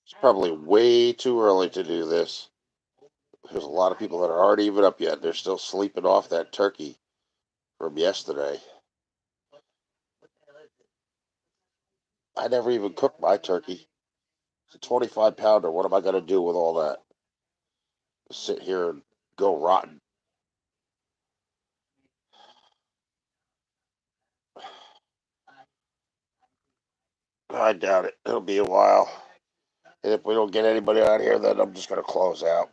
It's probably way too early to do this. There's a lot of people that are already even up yet. They're still sleeping off that turkey from yesterday. I never even cooked my turkey. It's a 25 pounder. What am I going to do with all that? Sit here and go rotten. I doubt it. It'll be a while. And if we don't get anybody out here, then I'm just going to close out.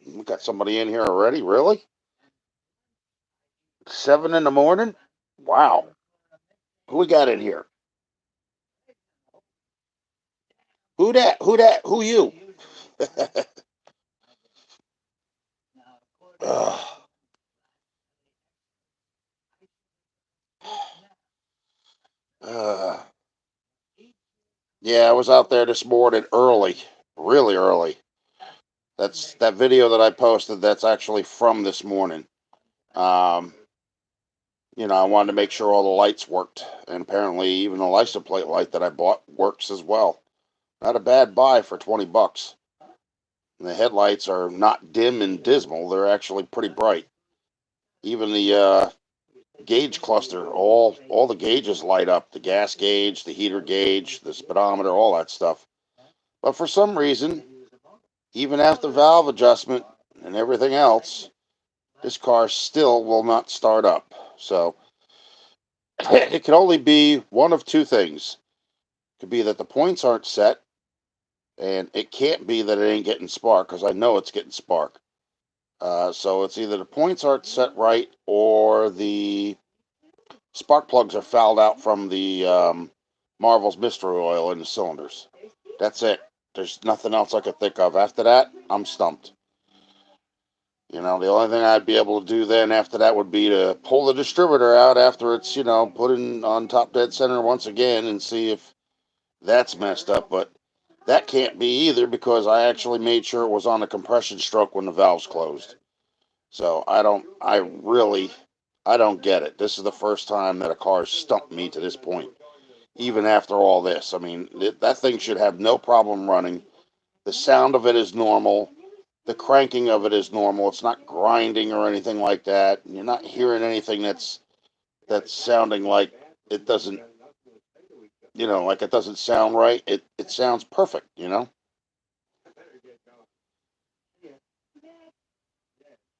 We got somebody in here already? Really? 7 in the morning? Wow. Who we got in here? Who that? Who that? Who you? Ugh. Uh, yeah, I was out there this morning early, really early. That's that video that I posted. That's actually from this morning. Um, I wanted to make sure all the lights worked, and apparently even the license plate light that I bought works as well. Not a bad buy for $20. And the headlights are not dim and dismal; they're actually pretty bright. Even the gauge cluster, all the gauges light up. The gas gauge, the heater gauge, the speedometer, all that stuff. But for some reason, even after valve adjustment and everything else, this car still will not start up. So it can only be one of two things. It could be that the points aren't set, and it can't be that it ain't getting spark, because I know it's getting spark. So it's either the points aren't set right, or the spark plugs are fouled out from the Marvel's mystery oil in the cylinders. That's it. There's nothing else I could think of. After that, I'm stumped. The only thing I'd be able to do then after that would be to pull the distributor out after it's, put in on top dead center once again and see if that's messed up. But that can't be either, because I actually made sure it was on a compression stroke when the valves closed. So I don't get it. This is the first time that a car stumped me to this point, even after all this. I mean, that thing should have no problem running. The sound of it is normal. The cranking of it is normal. It's not grinding or anything like that. You're not hearing anything that's sounding like it doesn't, like it doesn't sound right. It sounds perfect.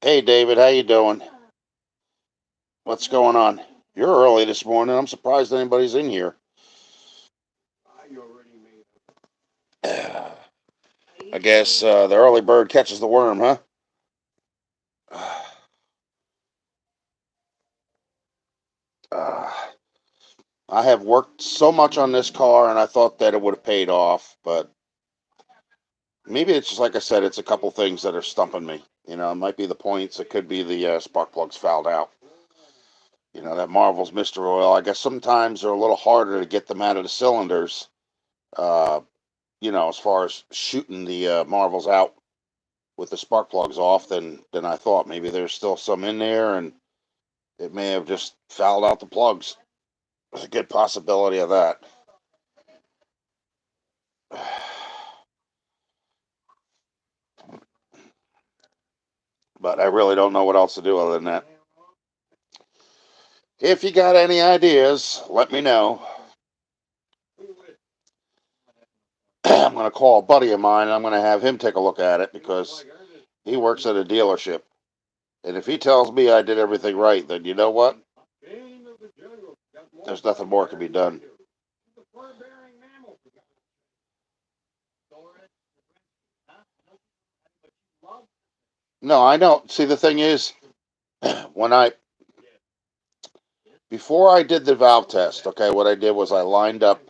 Hey David, how you doing? What's going on? You're early this morning. I'm surprised anybody's in here. I guess the early bird catches the worm, huh? Uh, I have worked so much on this car, and I thought that it would have paid off, but maybe it's just like I said. It's a couple things that are stumping me. It might be the points. It could be the spark plugs fouled out. That Marvel's Mister Oil. I guess sometimes they're a little harder to get them out of the cylinders. Uh, as far as shooting the Marvels out with the spark plugs off than I thought. Maybe there's still some in there, and it may have just fouled out the plugs. There's a good possibility of that. But I really don't know what else to do other than that. If you got any ideas, let me know. I'm going to call a buddy of mine, and I'm going to have him take a look at it, because he works at a dealership. And if he tells me I did everything right, then you know what? There's nothing more can be done. No, I don't. See, the thing is, when before I did the valve test, okay, what I did was I lined up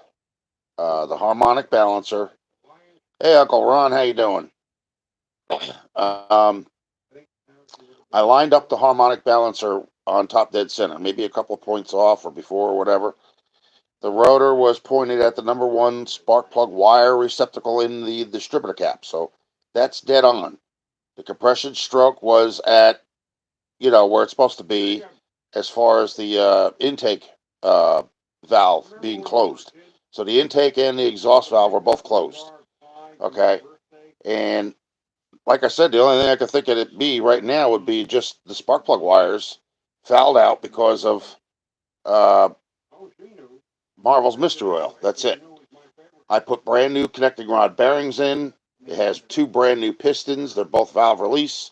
the harmonic balancer. Hey, Uncle Ron, how you doing? Um, I lined up the harmonic balancer on top dead center, maybe a couple of points off or before or whatever. The rotor was pointed at the number one spark plug wire receptacle in the distributor cap, so that's dead on. The compression stroke was at, where it's supposed to be. as far as the intake uh, valve being closed. So the intake and the exhaust valve were both closed. Okay, and like I said, the only thing I could think of it be right now would be just the spark plug wires fouled out because of uh, Marvel's Mystery Oil. That's it. I put brand new connecting rod bearings in. It has two brand new pistons. They're both valve release.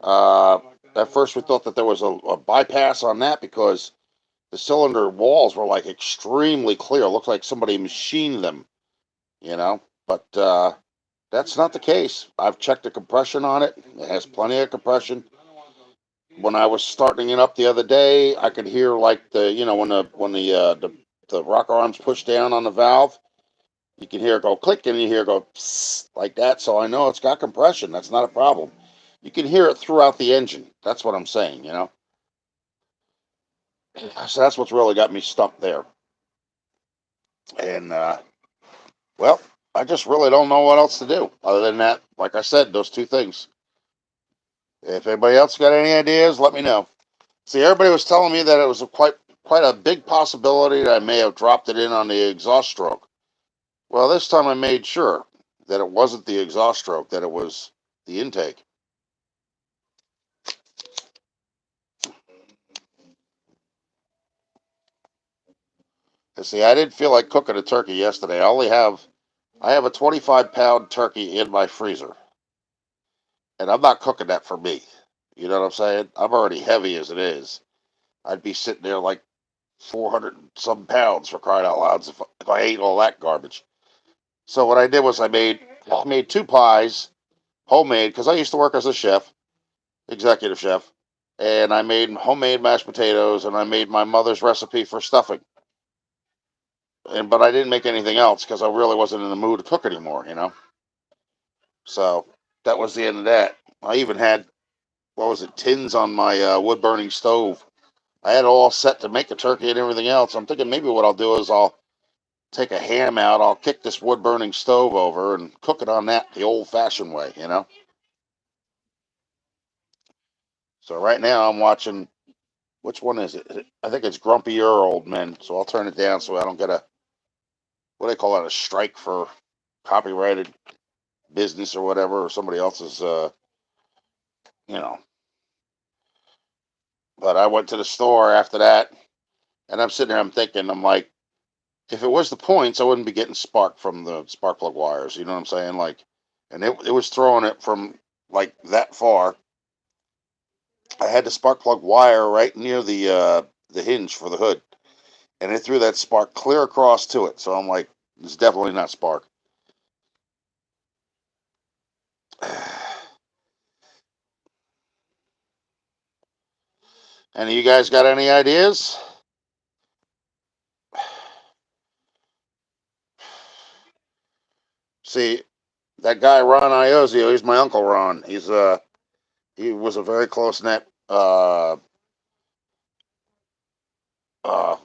Uh, at first, we thought that there was a bypass on that because the cylinder walls were like extremely clear. It looked like somebody machined them, you know. But that's not the case. I've checked the compression on it. It has plenty of compression. When I was starting it up the other day, I could hear like the rocker arms push down on the valve. You can hear it go click and you hear it go psst, like that. So I know it's got compression. That's not a problem. You can hear it throughout the engine. That's what I'm saying, you know. So that's what's really got me stumped there. And well, I just really don't know what else to do other than that. Like I said, those two things. If anybody else got any ideas, let me know. See, everybody was telling me that it was quite a big possibility that I may have dropped it in on the exhaust stroke. Well, this time I made sure that it wasn't the exhaust stroke, that it was the intake. And see, I didn't feel like cooking a turkey yesterday. I have a 25-pound turkey in my freezer, and I'm not cooking that for me. You know what I'm saying? I'm already heavy as it is. I'd be sitting there like 400 some pounds for crying out loud if I ate all that garbage. So what I did was I made two pies, homemade, because I used to work as a chef, executive chef, and I made homemade mashed potatoes, and I made my mother's recipe for stuffing. But I didn't make anything else because I really wasn't in the mood to cook anymore, you know. So that was the end of that. I even had, what was it, tins on my wood burning stove. I had it all set to make the turkey and everything else. I'm thinking maybe what I'll do is I'll take a ham out, I'll kick this wood burning stove over and cook it on that the old fashioned way, you know. So right now I'm watching, which one is it? I think it's Grumpy Old Men. So I'll turn it down so I don't get what do they call it, a strike for copyrighted business or whatever, or somebody else's, you know. But I went to the store after that, and I'm sitting there, I'm thinking, I'm like, if it was the points, I wouldn't be getting spark from the spark plug wires. You know what I'm saying? Like, and it was throwing it from like that far. I had the spark plug wire right near the hinge for the hood, and it threw that spark clear across to it. So I'm like, it's definitely not spark. Any of you guys got any ideas? See, that guy Ron Iozio, he's my uncle Ron. He was a very close net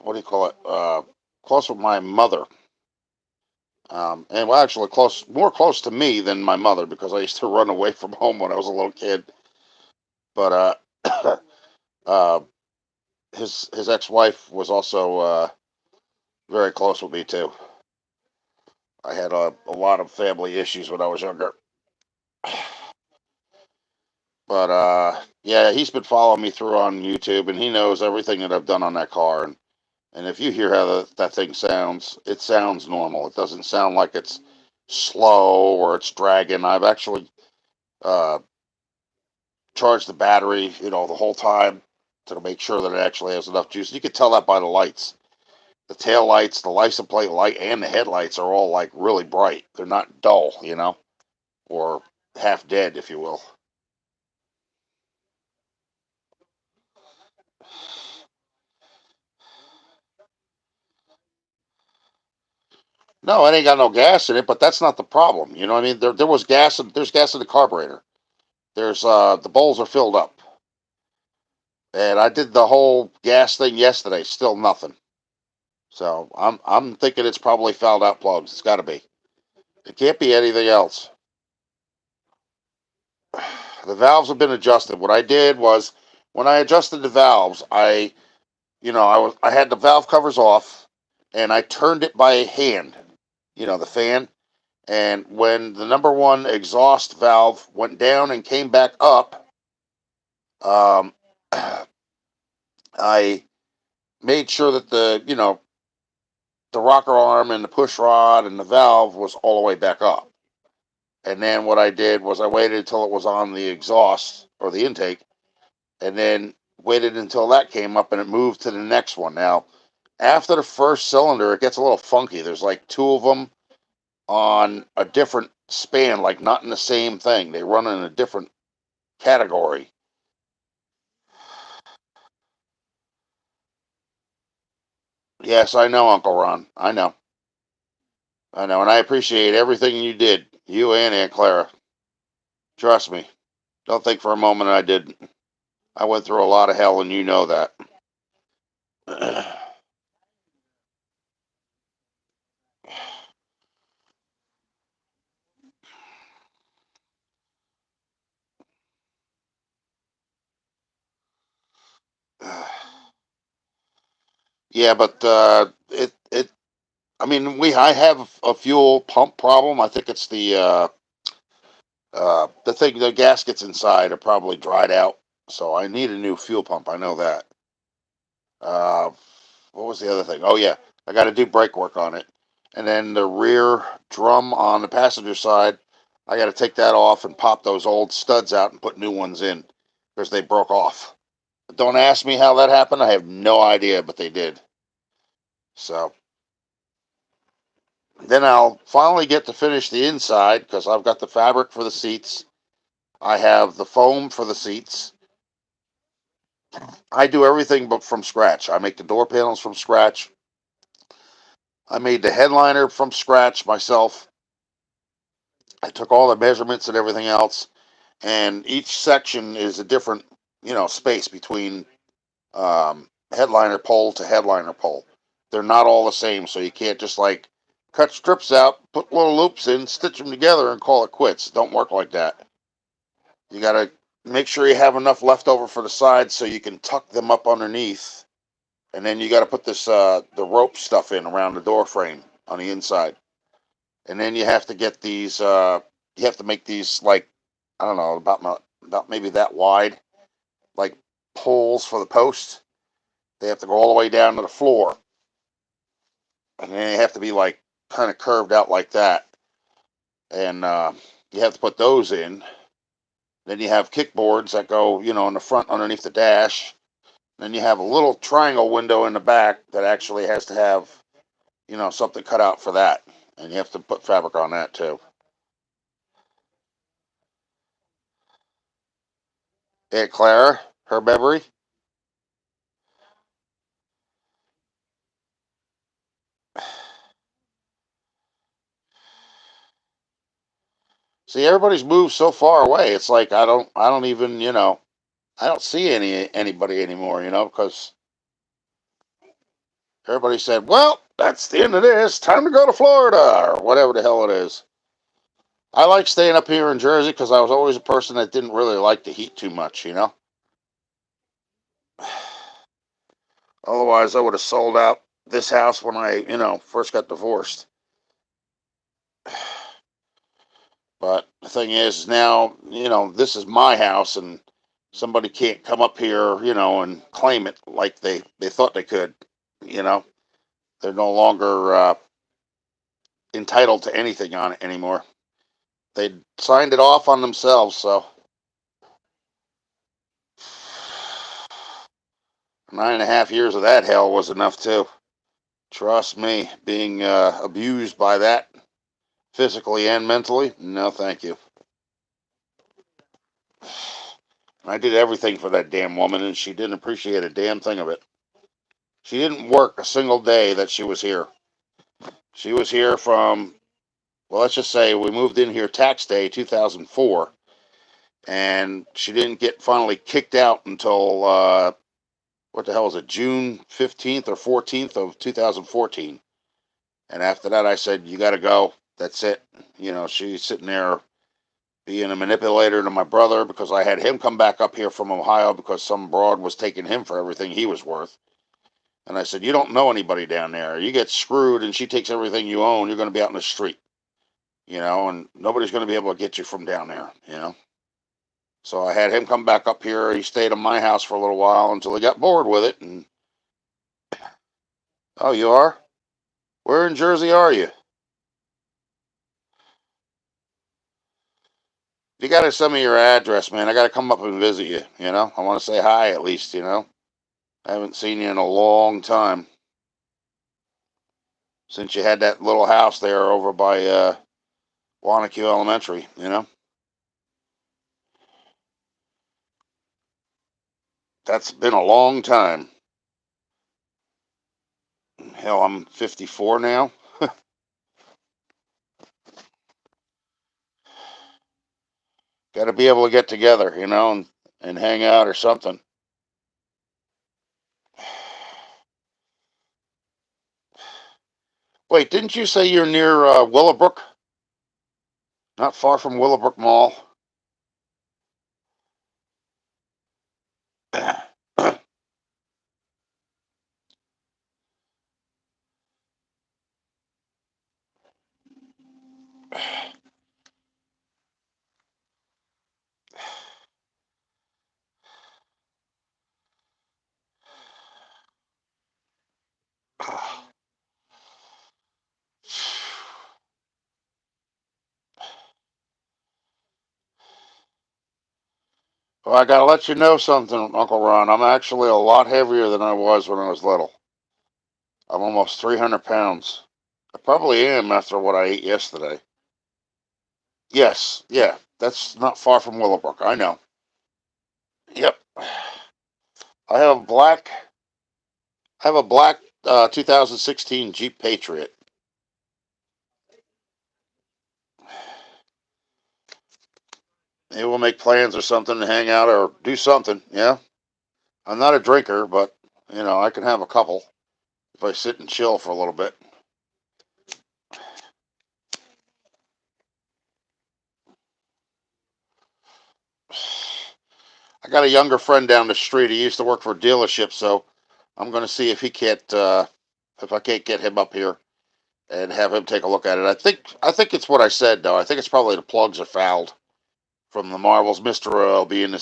what do you call it? Close with my mother. And well, actually, more close to me than my mother because I used to run away from home when I was a little kid. But uh, his ex wife was also very close with me too. I had a lot of family issues when I was younger. But yeah, he's been following me through on YouTube, and he knows everything that I've done on that car. And if you hear how that thing sounds, it sounds normal. It doesn't sound like it's slow or it's dragging. I've actually uh, charged the battery, you know, the whole time to make sure that it actually has enough juice. You can tell that by the lights. The tail lights, the license plate light, and the headlights are all like really bright. They're not dull, you know, or half dead, if you will. No, it ain't got no gas in it, but that's not the problem. You know what I mean? There was gas, there's gas in the carburetor. There's the bowls are filled up. And I did the whole gas thing yesterday, still nothing. So I'm thinking it's probably fouled out plugs. It's got to be. It can't be anything else. The valves have been adjusted. What I did was when I adjusted the valves, I had the valve covers off, and I turned it by hand. The fan. And when the number one exhaust valve went down and came back up, um, I made sure that the rocker arm and the push rod and the valve was all the way back up. And then what I did was I waited until it was on the exhaust or the intake, and then waited until that came up and it moved to the next one. Now, after the first cylinder, it gets a little funky. There's like two of them on a different span, like not in the same thing. They run in a different category. Yes, I know, Uncle Ron. I know. I know. And I appreciate everything you did, you and Aunt Clara. Trust me. Don't think for a moment I didn't. I went through a lot of hell, and you know that. Yeah, but I mean, I have a fuel pump problem. I think it's the thing, the gaskets inside are probably dried out, so I need a new fuel pump. I know that. Uh, what was the other thing? Oh yeah, I got to do brake work on it, and then the rear drum on the passenger side, I got to take that off and pop those old studs out and put new ones in because they broke off. But don't ask me how that happened. I have no idea, but they did. So then I'll finally get to finish the inside because I've got the fabric for the seats. I have the foam for the seats. I do everything but from scratch. I make the door panels from scratch. I made the headliner from scratch myself. I took all the measurements and everything else, and each section is a different, space between headliner pole to headliner pole. They're not all the same, so you can't just like cut strips out, put little loops in, stitch them together, and call it quits. Don't work like that. You gotta make sure you have enough left over for the sides so you can tuck them up underneath, and then you got to put this the rope stuff in around the door frame on the inside, and then you have to get these. You have to make these like, I don't know, about maybe that wide, like poles for the post. They have to go all the way down to the floor, and then they have to be like kind of curved out like that, and you have to put those in. Then you have kickboards that go, in the front underneath the dash. Then you have a little triangle window in the back that actually has to have, something cut out for that. And you have to put fabric on that too. Hey, Clara, her memory. See, everybody's moved so far away. It's like I don't even, I don't see anybody anymore, because everybody said, well, that's the end of this. Time to go to Florida or whatever the hell it is. I like staying up here in Jersey because I was always a person that didn't really like the heat too much. Otherwise, I would have sold out this house when I, first got divorced. But the thing is, now, this is my house, and somebody can't come up here, and claim it like they thought they could. You know, they're no longer entitled to anything on it anymore. They signed it off on themselves, so 9.5 years of that hell was enough too. Trust me, being abused by that physically and mentally, no, thank you. I did everything for that damn woman, and she didn't appreciate a damn thing of it. She didn't work a single day that she was here. She was here from, well, let's just say we moved in here tax day 2004, and she didn't get finally kicked out until, what the hell was it, June 15th or 14th of 2014. And after that, I said, you got to go. That's it. She's sitting there being a manipulator to my brother because I had him come back up here from Ohio because some broad was taking him for everything he was worth. And I said, you don't know anybody down there. You get screwed and she takes everything you own, you're going to be out in the street, and nobody's going to be able to get you from down there. So I had him come back up here. He stayed in my house for a little while until he got bored with it. And, oh, you are? Where in Jersey are you? You got to send me your address, man. I got to come up and visit you. I want to say hi at least. I haven't seen you in a long time since you had that little house there over by Wanacue Elementary. That's been a long time. Hell, I'm 54 now. Got to be able to get together, and hang out or something. Wait, didn't you say you're near Willowbrook? Not far from Willowbrook Mall. Well, I gotta let you know something, Uncle Ron. I'm actually a lot heavier than I was when I was little. I'm almost 300 pounds. I probably am after what I ate yesterday. Yes, yeah, that's not far from Willowbrook. I know. Yep. I have a black. I have a black 2016 Jeep Patriot. Maybe we'll make plans or something to hang out or do something. Yeah. I'm not a drinker, but I can have a couple if I sit and chill for a little bit. I got a younger friend down the street. He used to work for a dealership, so I'm going to see if I can't get him up here and have him take a look at it. I think it's what I said though. I think it's probably the plugs are fouled from the Marvel's Mystery Oil being in the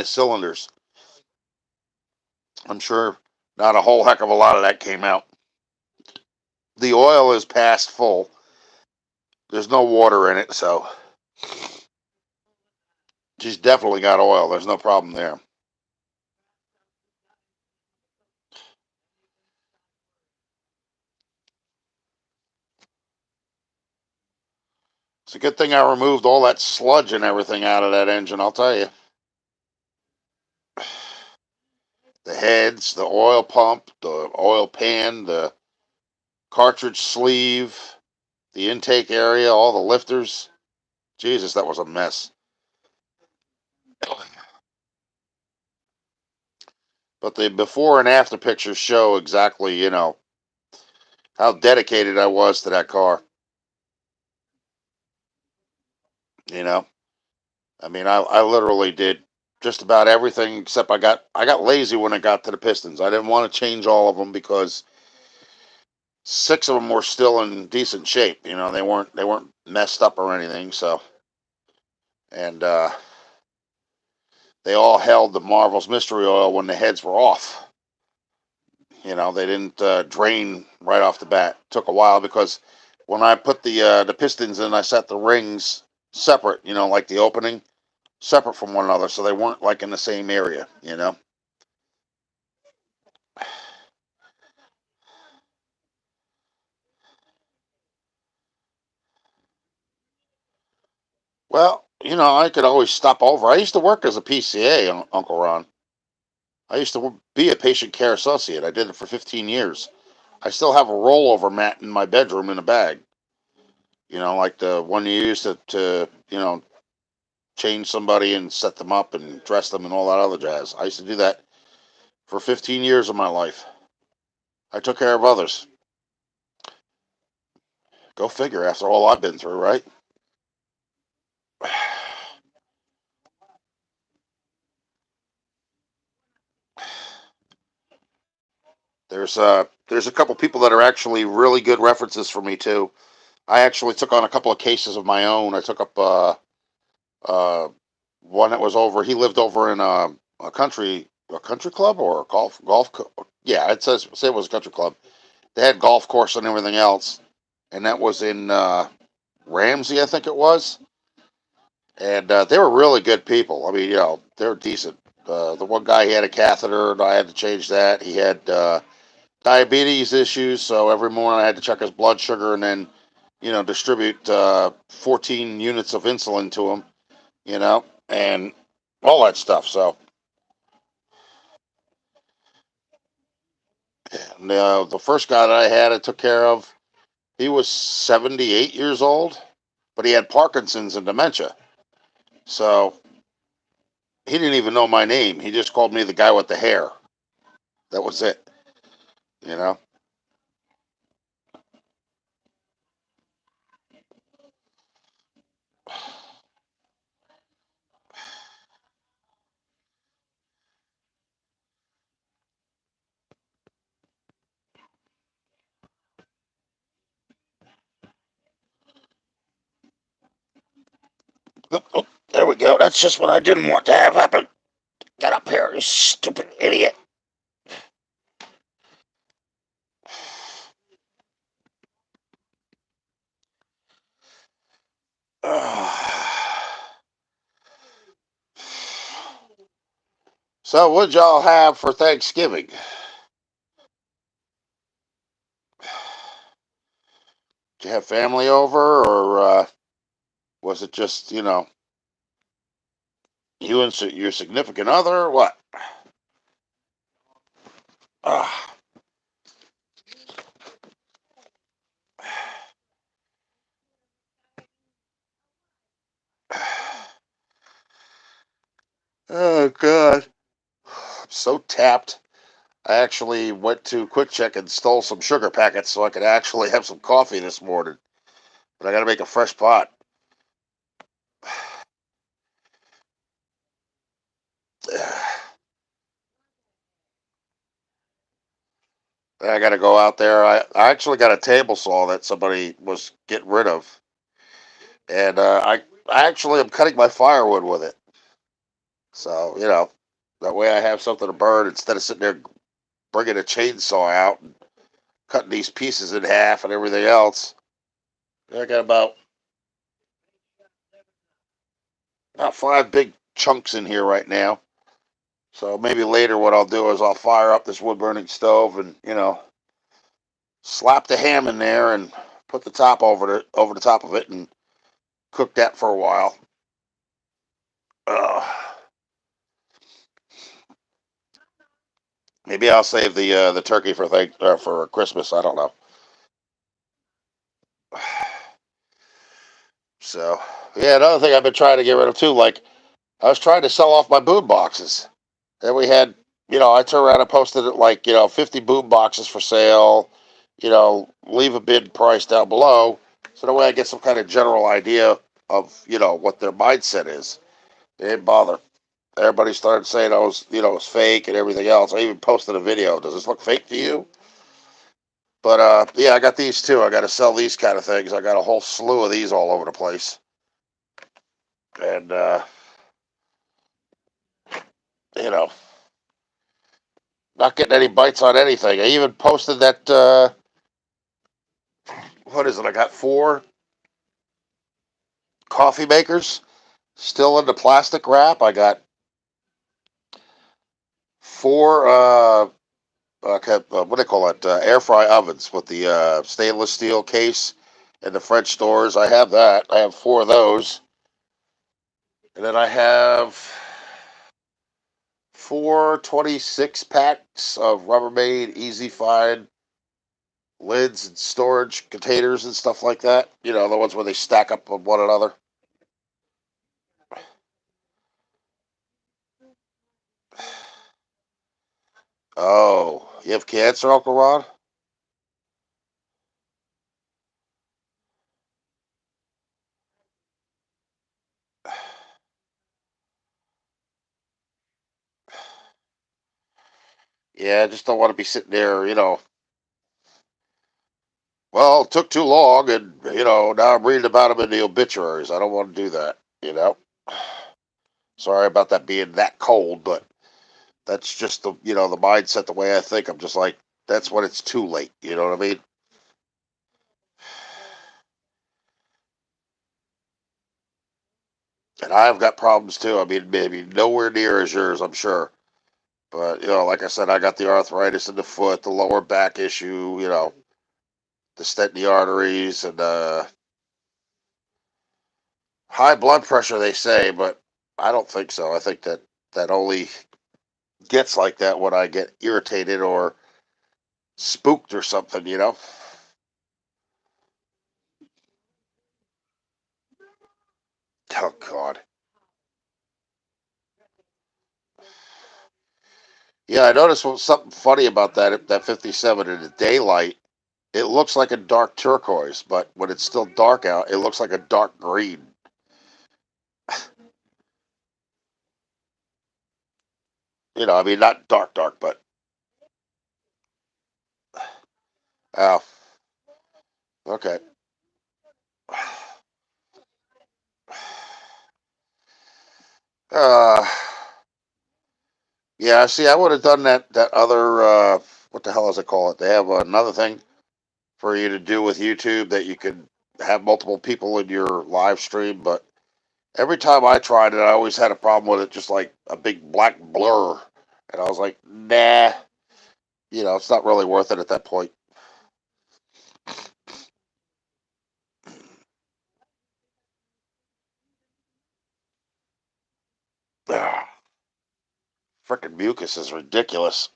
cylinders. I'm sure not a whole heck of a lot of that came out. The oil is past full. There's no water in it, so she's definitely got oil. There's no problem there. It's a good thing I removed all that sludge and everything out of that engine, I'll tell you. The heads, the oil pump, the oil pan, the cartridge sleeve, the intake area, all the lifters. Jesus, that was a mess. But the before and after pictures show exactly, how dedicated I was to that car. You know, I mean, I literally did just about everything except I got lazy when it got to the pistons. I didn't want to change all of them because six of them were still in decent shape. They weren't messed up or anything. So, and they all held the Marvel's Mystery Oil when the heads were off. They didn't drain right off the bat. It took a while because when I put the pistons in, I set the rings separate. Like the opening separate from one another, so they weren't like in the same area. Well, I could always stop over. I used to work as a PCA, Uncle Ron. I used to be a patient care associate. I did it for 15 years. I still have a rollover mat in my bedroom in a bag. Like the one you use to change somebody and set them up and dress them and all that other jazz. I used to do that for 15 years of my life. I took care of others. Go figure, after all I've been through, right? There's a couple people that are actually really good references for me too. I actually took on a couple of cases of my own. I took up uh, one that was over. He lived over in a country club or a golf. Yeah, it says say it was a country club. They had golf course and everything else, and that was in Ramsey, I think it was. And they were really good people. I mean, they were decent. The one guy, he had a catheter, and I had to change that. He had diabetes issues, so every morning I had to check his blood sugar and then, distribute 14 units of insulin to him, and all that stuff. So, and, the first guy that I had, I took care of. He was 78 years old, but he had Parkinson's and dementia. So he didn't even know my name. He just called me the guy with the hair. That was it, you know. Oh, oh, there we go. That's just what I didn't want to have happen. Get up here, you stupid idiot. So, what'd y'all have for Thanksgiving? Did you have family over, or was it just, you and your significant other, or what? Ah, oh, God. I'm so tapped. I actually went to Quick Check and stole some sugar packets so I could actually have some coffee this morning. But I got to make a fresh pot. I got to go out there. I actually got a table saw that somebody was getting rid of, and I actually am cutting my firewood with it. So that way I have something to burn instead of sitting there bringing a chainsaw out and cutting these pieces in half and everything else. I got about five big chunks in here right now. So maybe later what I'll do is I'll fire up this wood burning stove and slap the ham in there and put the top over the top of it and cook that for a while. Uh, Maybe I'll save the turkey for Christmas. I don't know. So yeah, another thing I've been trying to get rid of too, like I was trying to sell off my boom boxes. Then we had, I turned around and posted it like, 50 boom boxes for sale. Leave a bid price down below, so that way I get some kind of general idea of, what their mindset is. They didn't bother. Everybody started saying it was fake and everything else. I even posted a video. Does this look fake to you? But yeah, I got these too. I got to sell these kind of things. I got a whole slew of these all over the place, and you know, not getting any bites on anything. I even posted that. What is it? I got four coffee makers still in the plastic wrap. I got four. What do they call it? Air fry ovens with the stainless steel case in the French stores. I have that. I have four of those, and then I have four 26 packs of Rubbermaid Easy Find lids and storage containers and stuff like that. The ones where they stack up on one another. Oh, you have cancer, Uncle Ron? Yeah, I just don't want to be sitting there, well, it took too long, and, now I'm reading about them in the obituaries. I don't want to do that. Sorry about that being that cold, but that's just the mindset, the way I think. I'm just like, that's when it's too late. You know what I mean? And I've got problems too. I mean, maybe nowhere near as yours, I'm sure. But, like I said, I got the arthritis in the foot, the lower back issue, the stent in the arteries, and high blood pressure, they say, but I don't think so. I think that only gets like that when I get irritated or spooked or something. Oh, God. Yeah, I noticed something funny about that 57 in the daylight. It looks like a dark turquoise, but when it's still dark out, it looks like a dark green. I mean, not dark, dark, but oh, okay. Uh, yeah. See, I would have done that other. What the hell does it call it? They have another thing for you to do with YouTube that you could have multiple people in your live stream, but every time I tried it, I always had a problem with it, just like a big black blur, and I was like, nah. It's not really worth it at that point. Freaking mucus is ridiculous.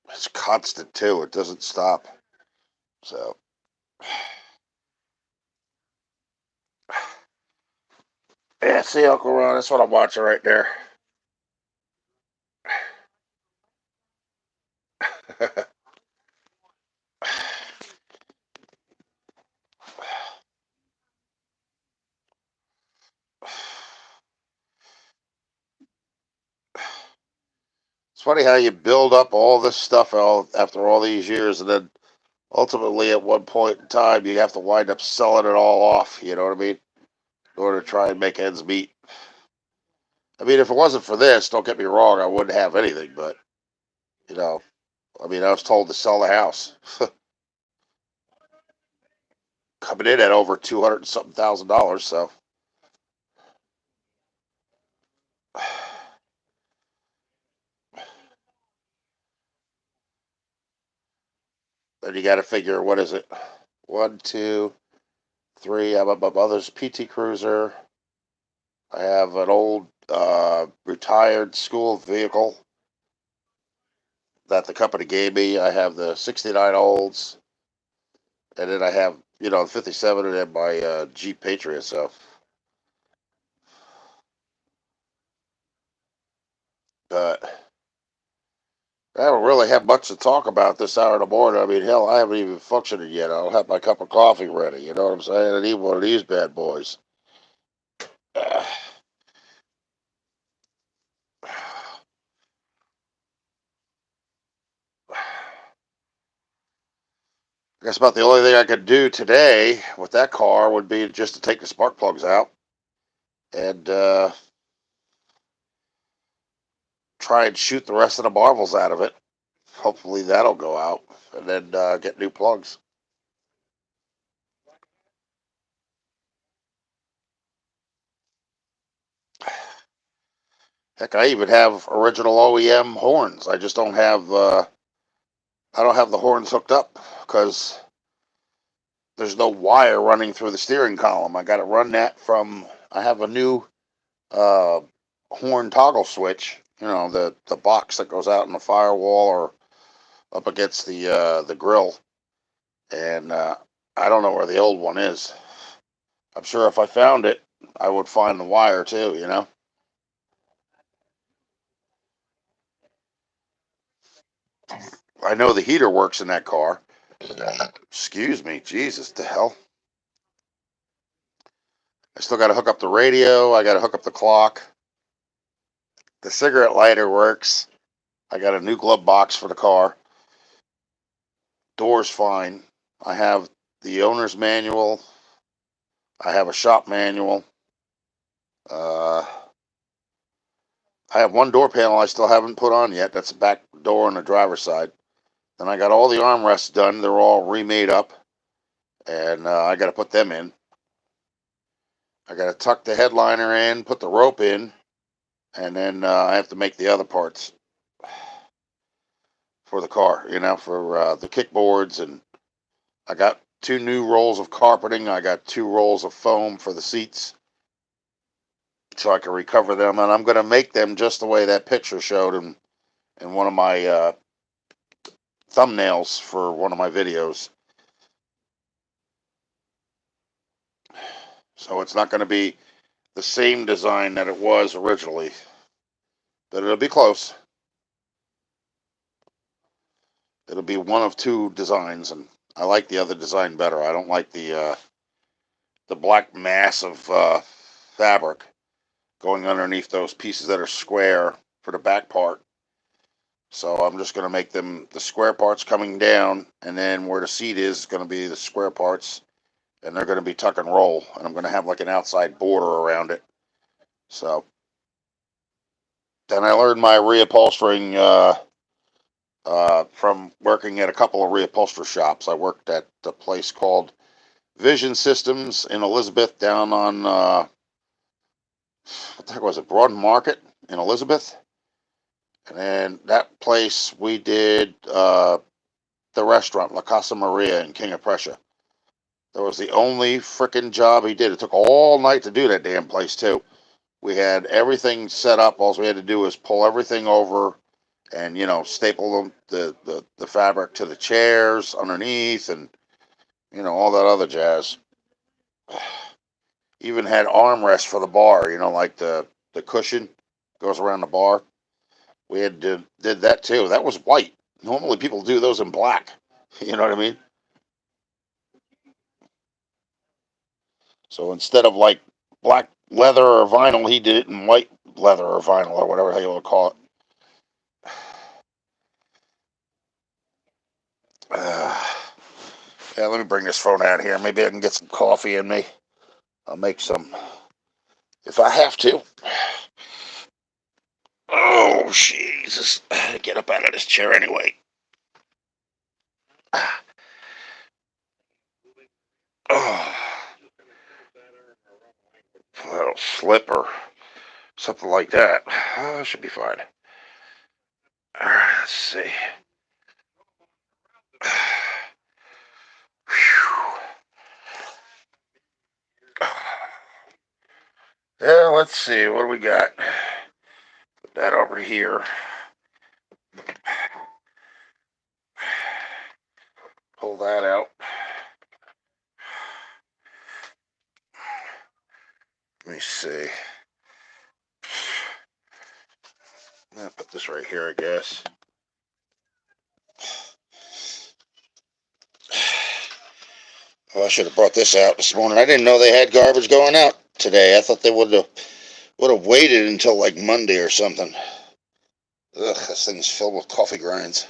It's constant too. It doesn't stop. So, yeah, see, Uncle Ron, that's what I'm watching right there. It's funny how you build up all this stuff after all these years, and then ultimately, at one point in time, you have to wind up selling it all off. You know what I mean? In order to try and make ends meet. I mean, if it wasn't for this, don't get me wrong, I wouldn't have anything. But you know, I mean, I was told to sell the house, coming in at over 200 something $1,000. So then you got to figure, what is it? One, two, three. I have my mother's PT Cruiser. I have an old retired school vehicle that the company gave me. I have the 69 olds, and then I have, 57 and then my Jeep Patriot. So, but I don't really have much to talk about this hour in the morning. I mean, hell, I haven't even functioned yet. I don't have my cup of coffee ready. You know what I'm saying? I need one of these bad boys. Uh, I guess about the only thing I could do today with that car would be just to take the spark plugs out and try and shoot the rest of the marbles out of it. Hopefully that'll go out, and then get new plugs. Heck, I even have original OEM horns. I just don't have I don't have the horns hooked up because there's no wire running through the steering column. I got to run that from. I have a new uh, horn toggle switch. The box that goes out in the firewall or up against the grill, and I don't know where the old one is. I'm sure if I found it, I would find the wire too. I know the heater works in that car. Excuse me, Jesus, the hell. I still got to hook up the radio. I got to hook up the clock. The cigarette lighter works. I got a new glove box for the car. Door's fine. I have the owner's manual. I have a shop manual. I have one door panel I still haven't put on yet. That's the back door on the driver's side. Then I got all the armrests done. They're all remade up. And I got to put them in. I got to tuck the headliner in, put the rope in, and then I have to make the other parts for the car, for the kickboards. And I got 2 new rolls of carpeting. I got 2 rolls of foam for the seats so I can recover them. And I'm going to make them just the way that picture showed in one of my thumbnails for one of my videos. So it's not going to be the same design that it was originally, but it'll be close. It'll be one of 2 designs, and I like the other design better. I don't like the black mass of fabric going underneath those pieces that are square for the back part. So I'm just going to make them the square parts coming down, and then where the seat is going to be the square parts, and they're going to be tuck and roll, and I'm going to have like an outside border around it. So then I learned my reupholstering from working at a couple of reupholster shops. I worked at a place called Vision Systems in Elizabeth down on, what the heck was it, Broad Market in Elizabeth. And then that place we did the restaurant, La Casa Maria in King of Prussia. That was the only freaking job he did. It took all night to do that damn place too. We had everything set up. All we had to do was pull everything over and, staple the fabric to the chairs underneath and, all that other jazz. Even had armrests for the bar, like the cushion goes around the bar. We did that too. That was white. Normally people do those in black. You know what I mean? So instead of like black leather or vinyl, he did it in white leather or vinyl or whatever you want to call it. Yeah, let me bring this phone out here. Maybe I can get some coffee in me. I'll make some if I have to. Oh, Jesus. Get up out of this chair anyway. Oh, a little slip or something like that. Should be fine. All right, let's see. Yeah, let's see. What do we got? Put that over here. Pull that out. Let me see. I'm going to put this right here, I guess. Oh, I should have brought this out this morning. I didn't know they had garbage going out today. I thought they would have waited until like Monday or something. Ugh, this thing's filled with coffee grinds.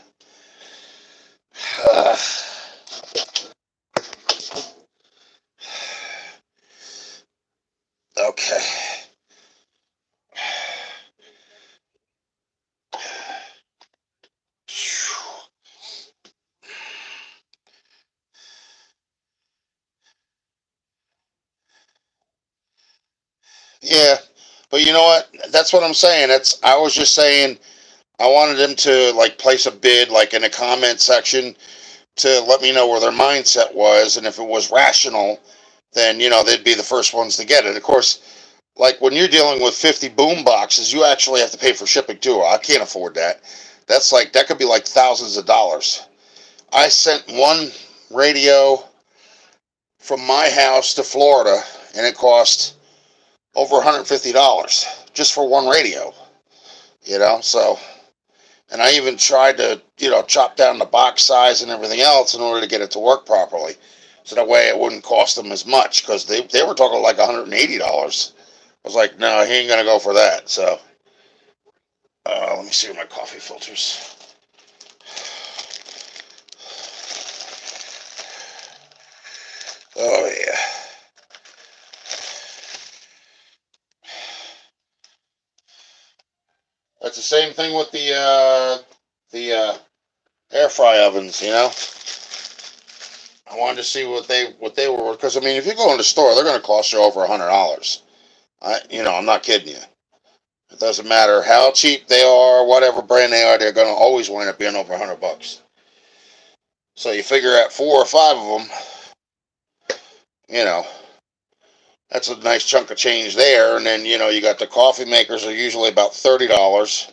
Okay. Yeah, but you know what? That's what I'm saying. I was just saying I wanted them to like place a bid like in the comment section to let me know where their mindset was, and if it was rational, then they'd be the first ones to get it. Of course, like when you're dealing with 50 boom boxes, you actually have to pay for shipping too. I can't afford that. That could be like thousands of dollars. I sent one radio from my house to Florida, and it cost over $150 just for one radio. So, and I even tried to chop down the box size and everything else in order to get it to work properly. so that way it wouldn't cost them as much, because they were talking like $180. I was like, no, he ain't gonna go for that. So let me see my coffee filters. Oh yeah. That's the same thing with the air fry ovens. I wanted to see what they were, because I mean, if you go in the store, they're going to cost you over $100. I'm not kidding you. It doesn't matter how cheap they are, whatever brand they are, they're going to always wind up being over $100. So you figure out 4 or 5 of them, you know, that's a nice chunk of change there. And then you got the coffee makers are usually about $30.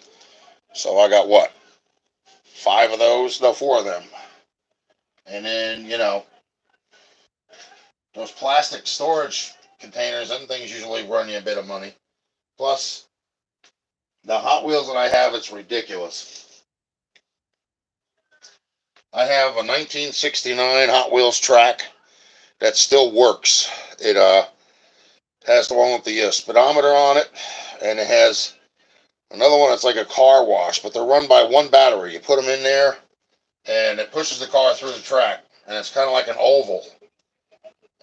So I got what, 5 of those? No, 4 of them. And then those plastic storage containers and things usually run you a bit of money. Plus, the Hot Wheels that I have, it's ridiculous. I have a 1969 Hot Wheels track that still works. It has the one with the speedometer on it, and it has another one that's like a car wash, but they're run by one battery. You put them in there, and it pushes the car through the track, and it's kind of like an oval.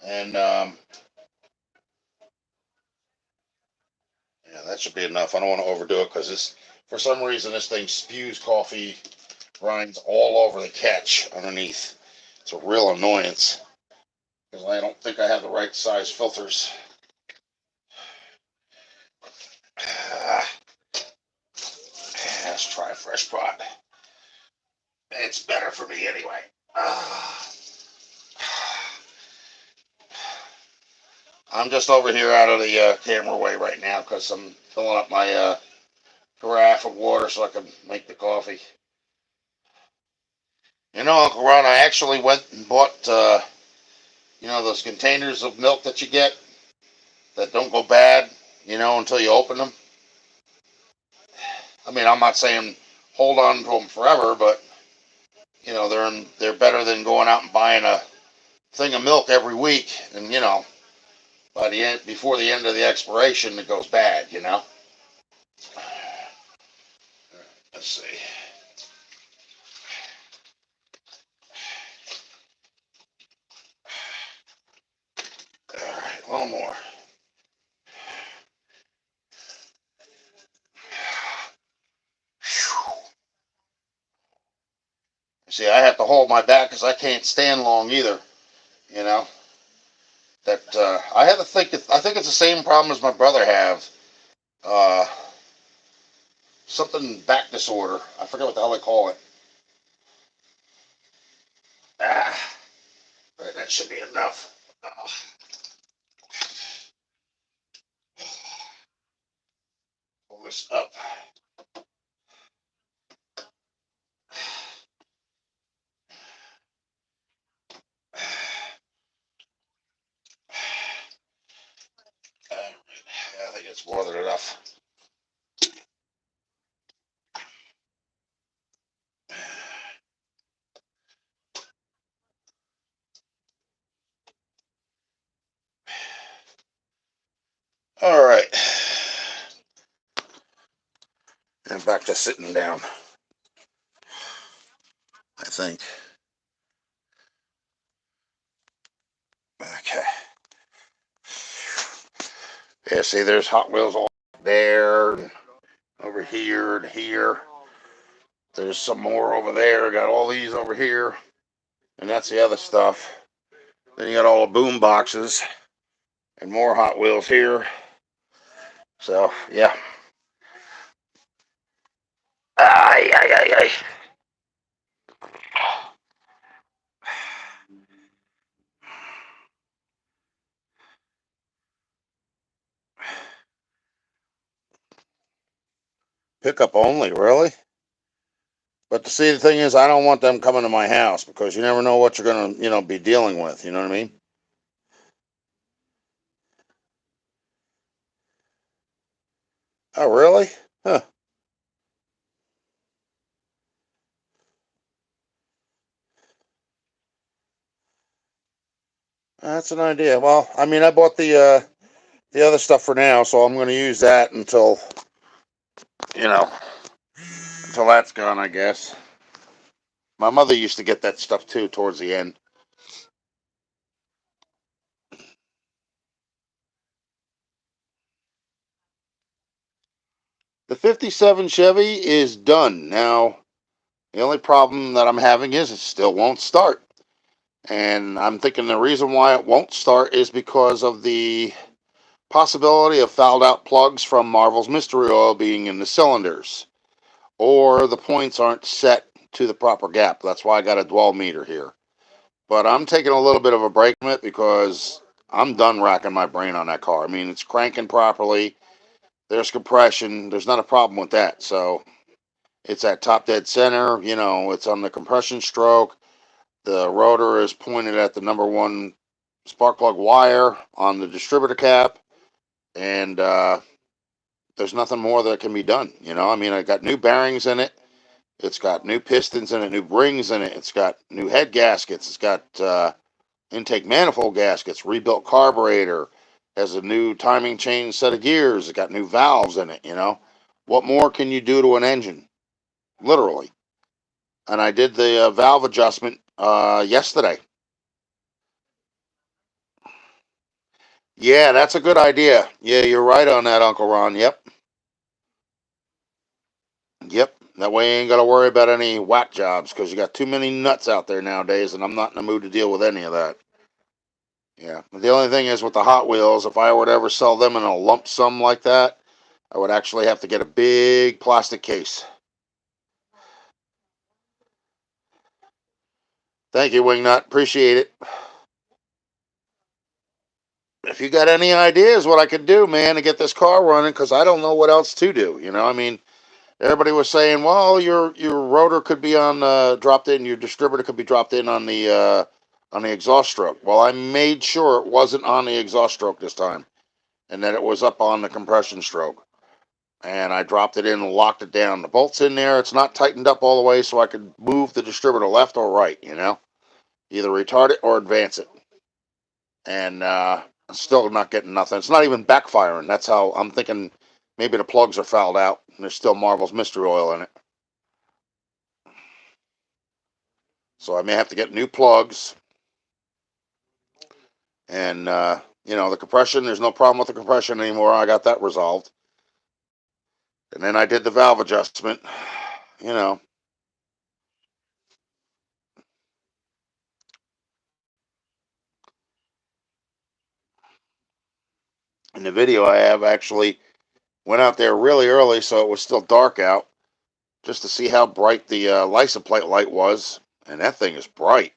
And yeah, that should be enough. I don't want to overdo it, because for some reason, this thing spews coffee grinds all over the catch underneath. It's a real annoyance, because I don't think I have the right size filters. Let's try a fresh pot. It's better for me anyway. I'm just over here out of the camera way right now, because I'm filling up my carafe of water so I can make the coffee. Uncle Ron, I actually went and bought, those containers of milk that you get that don't go bad, until you open them. I mean, I'm not saying hold on to them forever, but they're better than going out and buying a thing of milk every week, and by the end, before the end of the expiration, it goes bad. Let's see. All right, one more. See, I have to hold my back because I can't stand long either. You know that I have to think. I think it's the same problem as my brother have. Uh, Something back disorder. I forget what the hell they call it. Ah, right, that should be enough. Oh, pull this up. Yeah, I think it's more than enough. All right. And back to sitting down, I think. Okay. Yeah, see, there's Hot Wheels all there, and over here, and here. There's some more over there. Got all these over here. And that's the other stuff. Then you got all the boom boxes and more Hot Wheels here. So, yeah. Ay, ay, ay, ay. Pickup only, really? But see, the thing is, I don't want them coming to my house, because you never know what you're gonna, be dealing with. You know what I mean? Oh, really? Huh. That's an idea. Well, I mean, I bought the other stuff for now, so I'm going to use that until you know until that's gone, I guess. My mother used to get that stuff too towards the end. The 57 Chevy is done. Now, the only problem that I'm having is it still won't start. And I'm thinking the reason why it won't start is because of the possibility of fouled out plugs from Marvel's Mystery Oil being in the cylinders, or the points aren't set to the proper gap. That's why I got a dwell meter here. But I'm taking a little bit of a break from it because I'm done racking my brain on that car. I mean, it's cranking properly. There's compression. There's not a problem with that. So it's at top dead center. It's on the compression stroke. The rotor is pointed at the number one spark plug wire on the distributor cap. And there's nothing more that can be done. I mean, I got new bearings in it. It's got new pistons in it, new rings in it. It's got new head gaskets. It's got intake manifold gaskets, rebuilt carburetor, has a new timing chain set of gears. It's got new valves in it. What more can you do to an engine? Literally. And I did the valve adjustment yesterday. Yeah, that's a good idea. Yeah, you're right on that, Uncle Ron. Yep. Yep. That way you ain't got to worry about any whack jobs because you got too many nuts out there nowadays, and I'm not in the mood to deal with any of that. Yeah. The only thing is with the Hot Wheels, if I were to ever sell them in a lump sum like that, I would actually have to get a big plastic case. Thank you, Wingnut. Appreciate it. If you got any ideas what I could do, man, to get this car running, because I don't know what else to do. I mean, everybody was saying, well, your rotor could be on dropped in, your distributor could be dropped in on the exhaust stroke. Well, I made sure it wasn't on the exhaust stroke this time, and that it was up on the compression stroke. And I dropped it in and locked it down. The bolt's in there. It's not tightened up all the way, so I could move the distributor left or right. Either retard it or advance it. And I'm still not getting nothing. It's not even backfiring. That's how I'm thinking. Maybe the plugs are fouled out, and there's still Marvel's Mystery Oil in it. So I may have to get new plugs. And the compression. There's no problem with the compression anymore. I got that resolved. And then I did the valve adjustment. You know, in the video I have actually went out there really early, so it was still dark out, just to see how bright the license plate light was. And that thing is bright.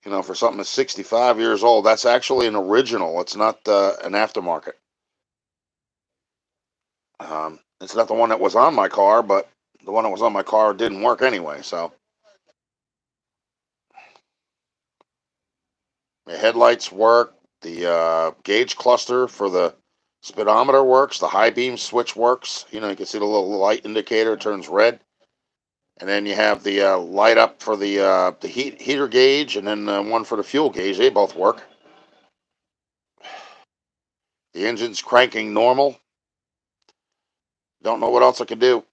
For something that's 65 years old, that's actually an original. It's not an aftermarket. It's not the one that was on my car, but the one that was on my car didn't work anyway. So the headlights work. The gauge cluster for the speedometer works. The high beam switch works. You can see the little light indicator turns red. And then you have the light up for the heater gauge, and then one for the fuel gauge. They both work. The engine's cranking normal. Don't know what else I can do.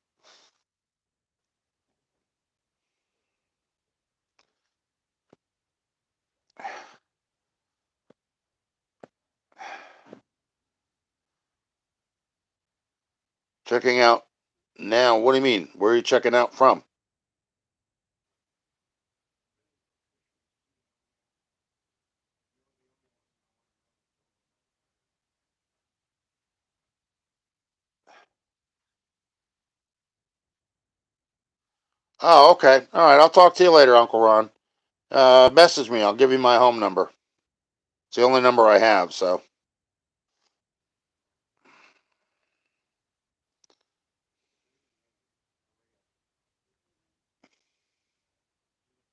Checking out now. What do you mean? Where are you checking out from? Oh, okay. All right. I'll talk to you later, Uncle Ron. Message me. I'll give you my home number. It's the only number I have, so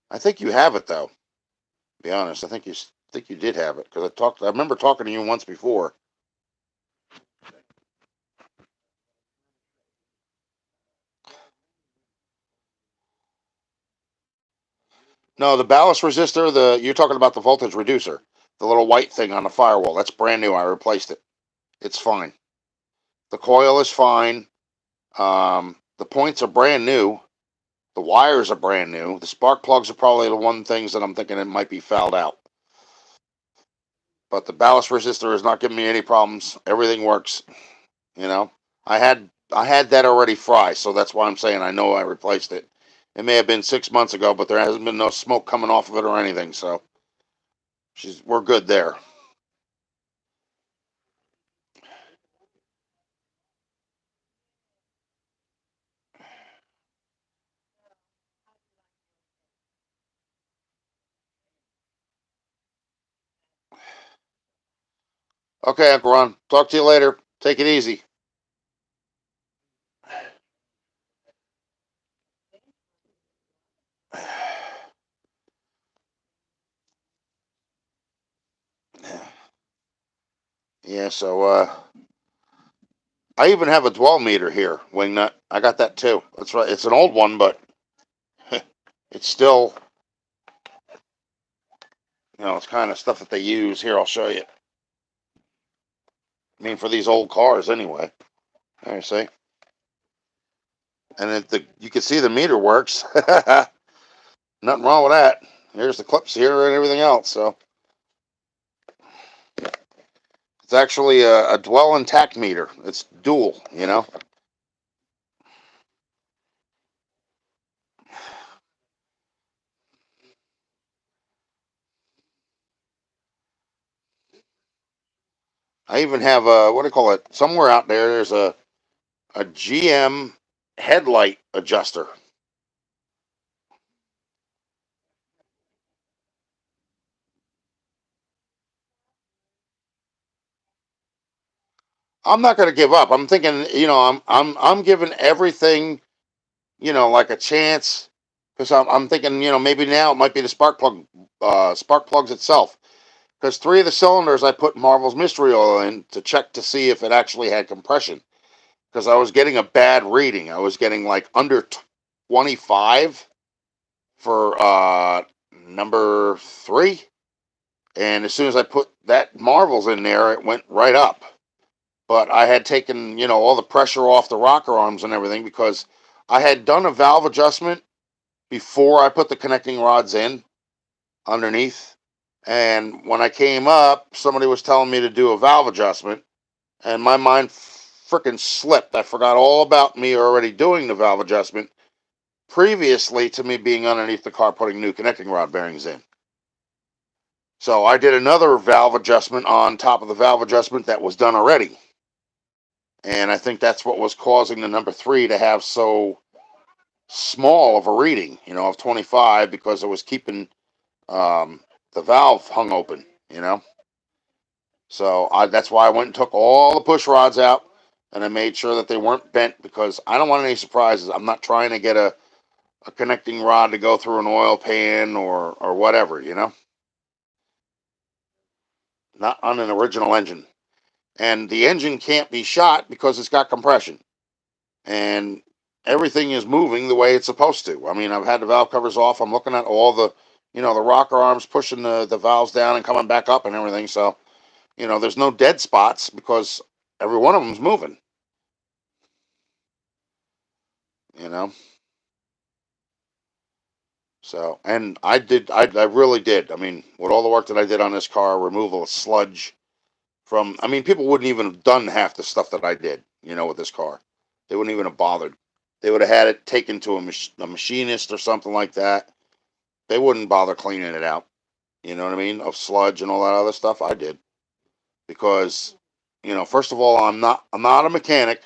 I think you have it though. To be honest, I think you did have it because I remember talking to you once before. No, the ballast resistor. You're talking about the voltage reducer. The little white thing on the firewall. That's brand new. I replaced it. It's fine. The coil is fine. The points are brand new. The wires are brand new. The spark plugs are probably the one things that I'm thinking it might be fouled out. But the ballast resistor is not giving me any problems. Everything works. You know, I had that already fried, so that's why I'm saying I know I replaced it. It may have been 6 months ago, but there hasn't been no smoke coming off of it or anything, so we're good there. Okay, Uncle Ron. Talk to you later. Take it easy. Yeah, so I even have a dwell meter here, wingnut. I got that too. That's right. It's an old one, but it's still, it's kind of stuff that they use. Here, I'll show you. I mean, for these old cars, anyway. There you see, and you can see the meter works. Nothing wrong with that. Here's the clips here and everything else. So it's actually a dwell intact meter. It's dual. I even have a, what do you call it? Somewhere out there, there's a GM headlight adjuster. I'm not going to give up. I'm thinking, I'm giving everything, like a chance, because I'm thinking, maybe now it might be the spark plugs itself. Because 3 of the cylinders I put Marvel's Mystery Oil in to check to see if it actually had compression. Because I was getting a bad reading. I was getting like under 25 for number 3. And as soon as I put that Marvel's in there, it went right up. But I had taken, all the pressure off the rocker arms and everything because I had done a valve adjustment before I put the connecting rods in underneath. And when I came up, somebody was telling me to do a valve adjustment, and my mind freaking slipped. I forgot all about me already doing the valve adjustment previously to me being underneath the car putting new connecting rod bearings in. So I did another valve adjustment on top of the valve adjustment that was done already. And I think that's what was causing the number 3 to have so small of a reading, of 25, because it was keeping the valve hung open. So that's why I went and took all the push rods out, and I made sure that they weren't bent because I don't want any surprises. I'm not trying to get a connecting rod to go through an oil pan or whatever. Not on an original engine. And the engine can't be shot because it's got compression. And everything is moving the way it's supposed to. I mean, I've had the valve covers off. I'm looking at all the rocker arms pushing the valves down and coming back up and everything. So, there's no dead spots because every one of them's moving, you know. So, and I really did. I mean, with all the work that I did on this car, removal of sludge I mean, people wouldn't even have done half the stuff that I did, with this car. They wouldn't even have bothered. They would have had it taken to a machinist or something like that. They wouldn't bother cleaning it out. You know what I mean? Of sludge and all that other stuff. I did because, first of all, I'm not a mechanic.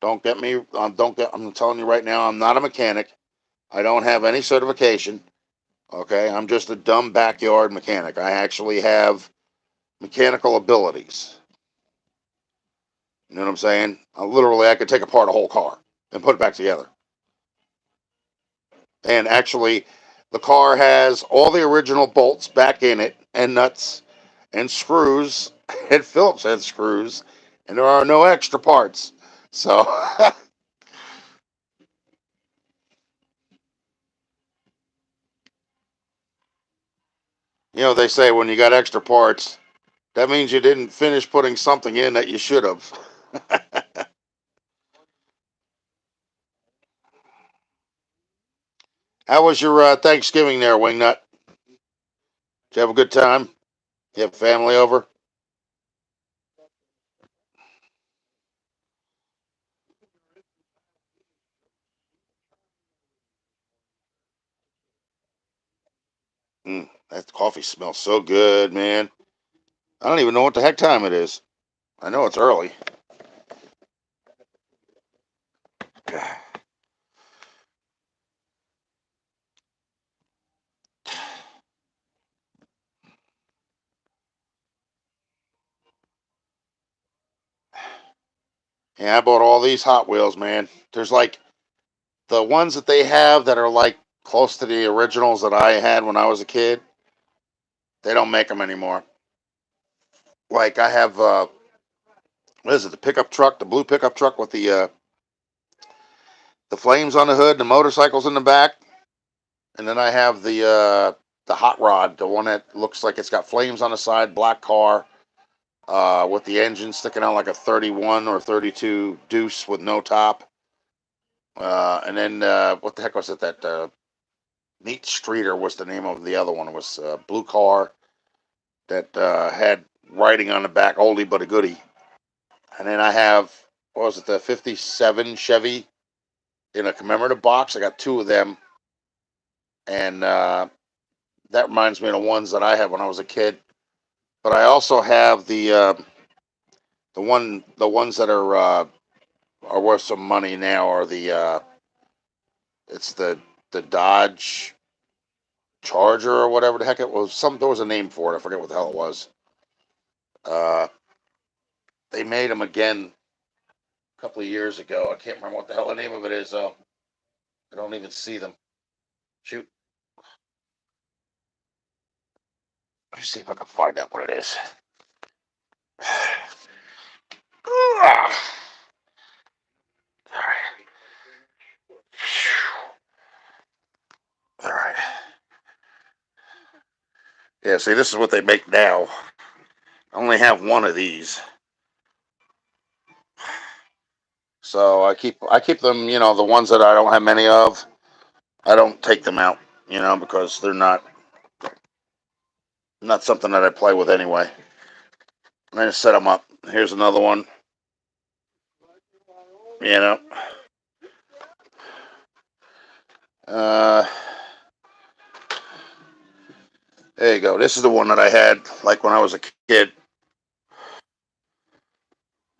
I'm telling you right now, I'm not a mechanic. I don't have any certification. Okay, I'm just a dumb backyard mechanic. I actually have mechanical abilities. You know what I'm saying? Literally, I could take apart a whole car and put it back together. And actually, the car has all the original bolts back in it, and nuts, and screws, and Phillips head screws, and there are no extra parts. So, You know, they say when you got extra parts, that means you didn't finish putting something in that you should have. How was your Thanksgiving there, Wingnut? Did you have a good time? You have family over? That coffee smells so good, man. I don't even know what the heck time it is. I know it's early. Yeah, I bought all these Hot Wheels, man. There's like the ones that they have that are like close to the originals that I had when I was a kid. They don't make them anymore. Like I have, what is it? The pickup truck, the blue pickup truck with the flames on the hood, the motorcycles in the back, and then I have the hot rod, the one that looks like it's got flames on the side, black car, with the engine sticking out like a 31 or 32 deuce with no top. And then what the heck was it? That Neat Streeter was the name of the other one. It was a blue car that had writing on the back, oldie but a goodie. And then I have, what was it, the 57 Chevy in a commemorative box. I got two of them. And that reminds me of the ones that I had when I was a kid. But I also have the ones that are worth some money now are it's the Dodge Charger or whatever the heck it was. There was a name for it. I forget what the hell it was. Uh, they made them again a couple of years ago. I can't remember what the hell the name of it is though. I don't even see them. Shoot. Let me see if I can find out what it is. All right. All right. Yeah, see, this is what they make now. I only have one of these. So I keep them, the ones that I don't have many of, I don't take them out, because they're not something that I play with anyway. And I just set them up. Here's another one, you know. Uh, there you go. This is the one that I had like when I was a kid.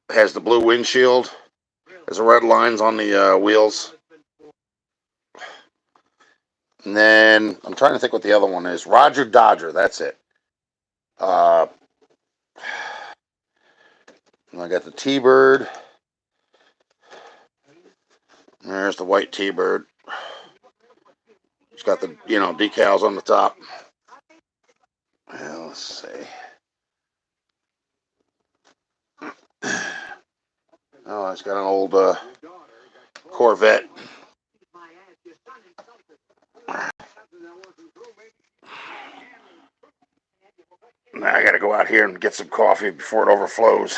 It has the blue windshield. There's the red lines on the wheels. And then I'm trying to think what the other one is. Roger Dodger. That's it. Uh, I got the T-Bird. There's the white T-Bird. It's got the decals on the top. Let's see. Oh, it's got an old Corvette. Now I got to go out here and get some coffee before it overflows.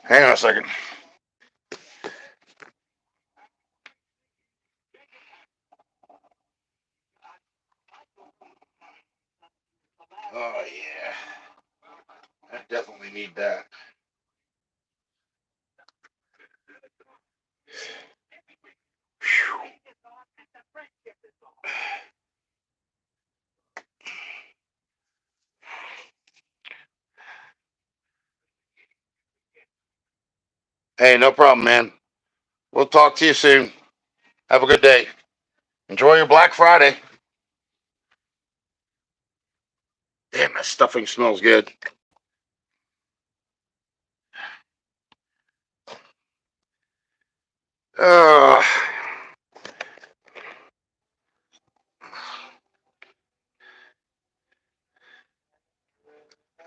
Hang on a second. Oh yeah, I definitely need that. Whew. Hey, no problem, man. We'll talk to you soon. Have a good day. Enjoy your Black Friday. Damn, that stuffing smells good. Uh,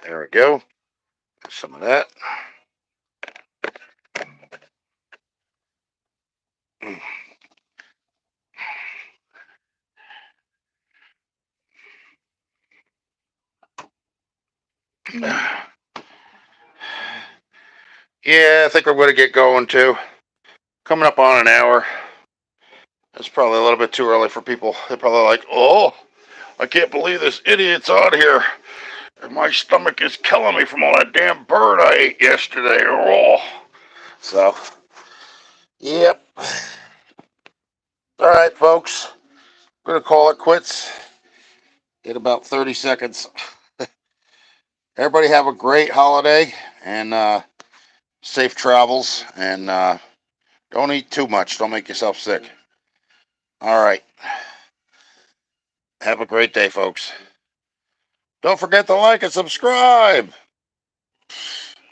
there we go. Some of that. Yeah, I think I'm going to get going too. Coming up on an hour. It's probably a little bit too early for people. They're probably like, oh, I can't believe this idiot's on here. My stomach is killing me from all that damn bird I ate yesterday. Oh. So, yep. All right, folks. I'm going to call it quits in about 30 seconds. Everybody have a great holiday and safe travels. And don't eat too much. Don't make yourself sick. All right. Have a great day, folks. Don't forget to like and subscribe.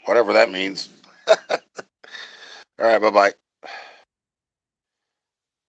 Whatever that means. All right. Bye-bye.